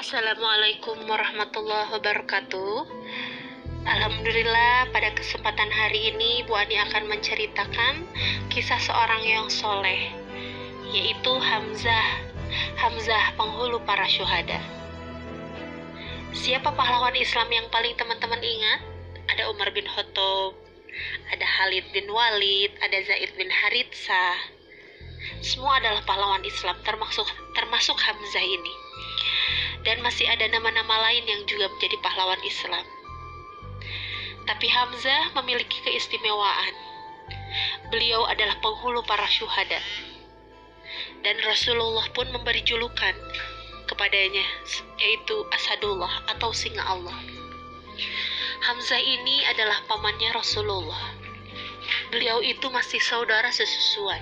Assalamualaikum warahmatullahi wabarakatuh. Alhamdulillah, pada kesempatan hari ini Bu Ani akan menceritakan kisah seorang yang soleh, yaitu Hamzah, penghulu para syuhada. Siapa pahlawan Islam yang paling teman-teman ingat? Ada Umar bin Khattab, ada Khalid bin Walid, ada Zaid bin Haritsah. Semua adalah pahlawan Islam, termasuk Hamzah ini. Dan masih ada nama-nama lain yang juga menjadi pahlawan Islam. Tapi Hamzah memiliki keistimewaan. Beliau adalah penghulu para syuhada. Dan Rasulullah pun memberi julukan kepadanya, yaitu Asadullah atau singa Allah. Hamzah ini adalah pamannya Rasulullah. Beliau itu masih saudara sesusuan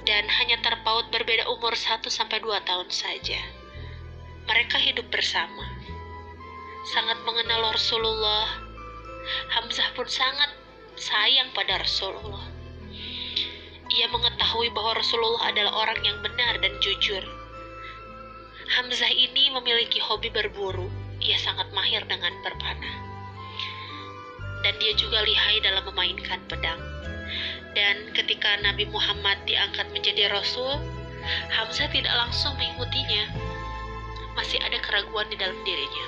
dan hanya terpaut berbeda umur 1-2 tahun saja. Mereka hidup bersama, sangat mengenal Rasulullah. Hamzah pun sangat sayang pada Rasulullah. Ia mengetahui bahwa Rasulullah adalah orang yang benar dan jujur. Hamzah ini memiliki hobi berburu. Ia sangat mahir dengan berpanah. Dan dia juga lihai dalam memainkan pedang. Dan ketika Nabi Muhammad diangkat menjadi Rasul, Hamzah tidak langsung mengikutinya. Masih ada keraguan di dalam dirinya.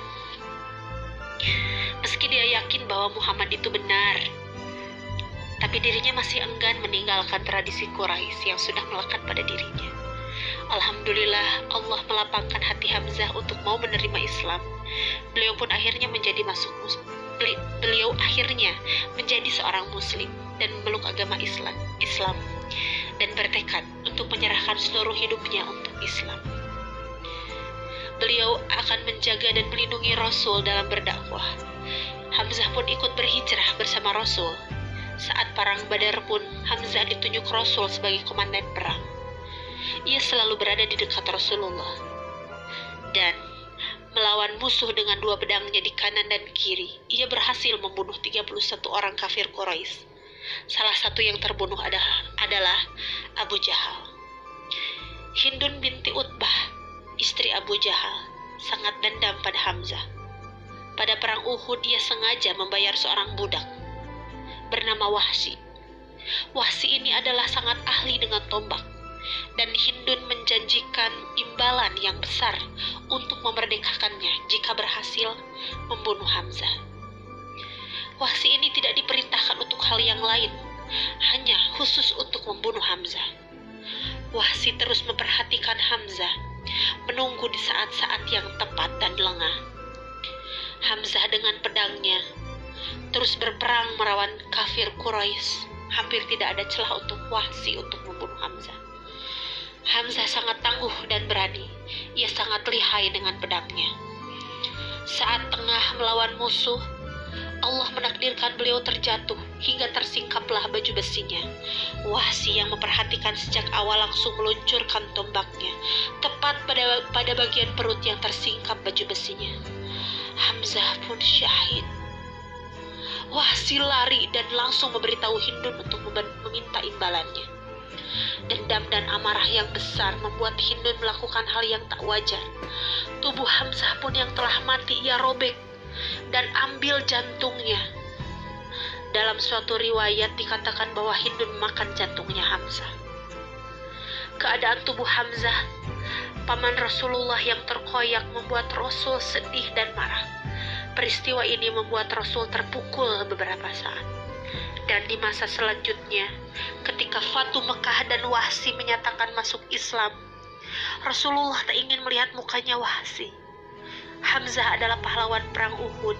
Meski dia yakin bahwa Muhammad itu benar, tapi dirinya masih enggan meninggalkan tradisi Quraisy yang sudah melekat pada dirinya. Alhamdulillah, Allah melapangkan hati Hamzah untuk mau menerima Islam. Beliau akhirnya menjadi seorang Muslim dan memeluk agama Islam dan bertekad untuk menyerahkan seluruh hidupnya untuk Islam. Beliau akan menjaga dan melindungi Rasul dalam berdakwah. Hamzah pun ikut berhijrah bersama Rasul. Saat perang Badar pun, Hamzah ditunjuk Rasul sebagai komandan perang. Ia selalu berada di dekat Rasulullah dan melawan musuh dengan 2 pedangnya di kanan dan kiri. Ia berhasil membunuh 31 orang kafir Quraisy. Salah satu yang terbunuh adalah Abu Jahal. Hindun binti Utbah, istri Abu Jahal, sangat dendam pada Hamzah. Pada perang Uhud, dia sengaja membayar seorang budak bernama Wahsy. Wahsy ini adalah sangat ahli dengan tombak, dan Hindun menjanjikan imbalan yang besar untuk memerdekakannya jika berhasil membunuh Hamzah. Wahsy ini tidak diperintahkan untuk hal yang lain, hanya khusus untuk membunuh Hamzah. Wahsy terus memperhatikan Hamzah, menunggu di saat-saat yang tepat dan lengah. Hamzah dengan pedangnya terus berperang melawan kafir Quraisy. Hampir tidak ada celah untuk Wahsy untuk membunuh Hamzah. Hamzah sangat tangguh dan berani. Ia sangat lihai dengan pedangnya. Saat tengah melawan musuh, Allah menakdirkan beliau terjatuh hingga tersingkaplah baju besinya. Wahsy yang memperhatikan sejak awal langsung meluncurkan tombaknya tepat pada bagian perut yang tersingkap baju besinya. Hamzah pun syahid. Wahsy lari dan langsung memberitahu Hindun untuk meminta imbalannya. Dendam dan amarah yang besar membuat Hindun melakukan hal yang tak wajar. Tubuh Hamzah pun yang telah mati ia robek dan ambil jantungnya. Dalam suatu riwayat dikatakan bahwa Hindun makan jantungnya Hamzah. Keadaan tubuh Hamzah, paman Rasulullah yang terkoyak, membuat Rasul sedih dan marah. Peristiwa ini membuat Rasul terpukul beberapa saat. Dan di masa selanjutnya, ketika Fatu Mekah dan Wahsy menyatakan masuk Islam, Rasulullah tak ingin melihat mukanya Wahsy. Hamzah adalah pahlawan perang Uhud.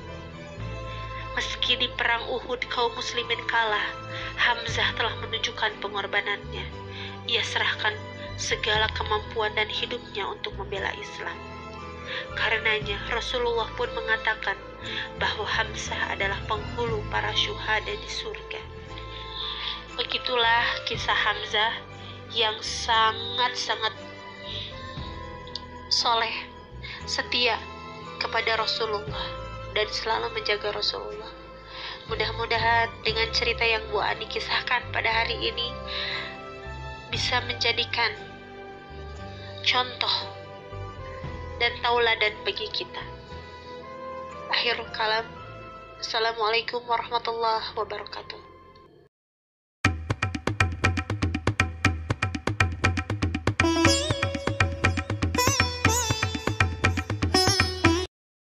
Meski di perang Uhud kaum muslimin kalah, Hamzah telah menunjukkan pengorbanannya. Ia serahkan segala kemampuan dan hidupnya untuk membela Islam. Karenanya Rasulullah pun mengatakan bahwa Hamzah adalah penghulu para syuhada di surga. Begitulah kisah Hamzah yang sangat-sangat soleh, setia kepada Rasulullah dan selalu menjaga Rasulullah. Mudah-mudahan dengan cerita yang Bu Ani kisahkan pada hari ini bisa menjadikan contoh dan tauladan bagi kita. Akhirul kalam. Assalamualaikum warahmatullahi wabarakatuh.